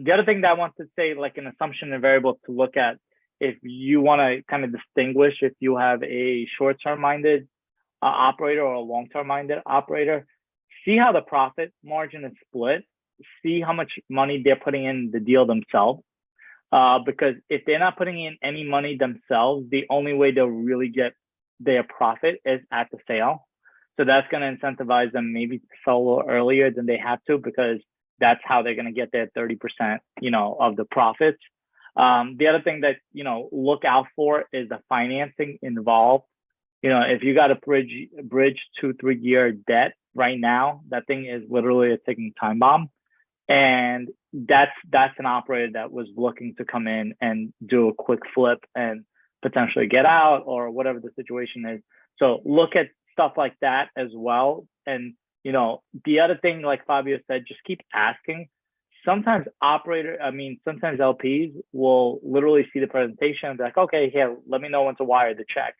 The other thing that I want to say, like an assumption and variable to look at, if you want to kind of distinguish if you have a short-term minded operator or a long-term minded operator, see how the profit margin is split, see how much money they're putting in the deal themselves. Because if they're not putting in any money themselves, the only way they'll really get their profit is at the sale. So that's going to incentivize them maybe to sell a little earlier than they have to, because that's how they're going to get their 30%, of the profits. The other thing that, look out for is the financing involved. If you got a bridge 2-3 year debt right now, that thing is literally a ticking time bomb. And that's an operator that was looking to come in and do a quick flip and potentially get out, or whatever the situation is. So look at stuff like that as well. And, the other thing, like Fabio said, just keep asking. Sometimes sometimes LPs will literally see the presentation and be like, okay, here, let me know when to wire the check.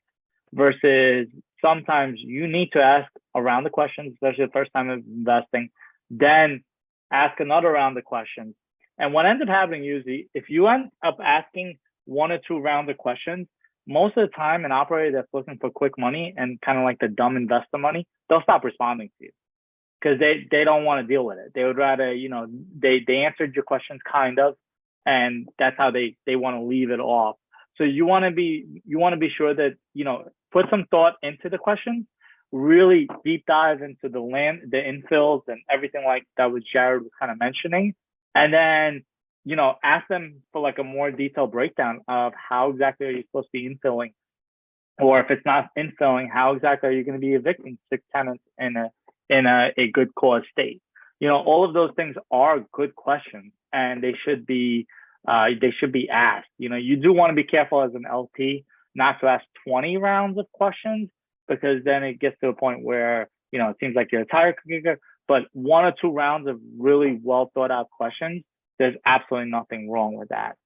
Versus sometimes you need to ask around the questions, especially the first time of investing, then ask another round of questions. And what ends up happening usually, if you end up asking 1 or 2 rounds of questions, most of the time an operator that's looking for quick money and kind of like the dumb investor money, they'll stop responding to you, because they don't want to deal with it. They would rather, they answered your questions kind of, and that's how they want to leave it off. So you want to be sure that, put some thought into the questions, really deep dive into the infills and everything like that was Jared was kind of mentioning. And then, ask them for like a more detailed breakdown of how exactly are you supposed to be infilling, or if it's not infilling, how exactly are you going to be evicting 6 tenants in a good cause state? All of those things are good questions, and they should be asked. You do want to be careful as an LP not to ask 20 rounds of questions, because then it gets to a point where, it seems like you're a tire kicker. But 1 or 2 rounds of really well thought out questions, there's absolutely nothing wrong with that.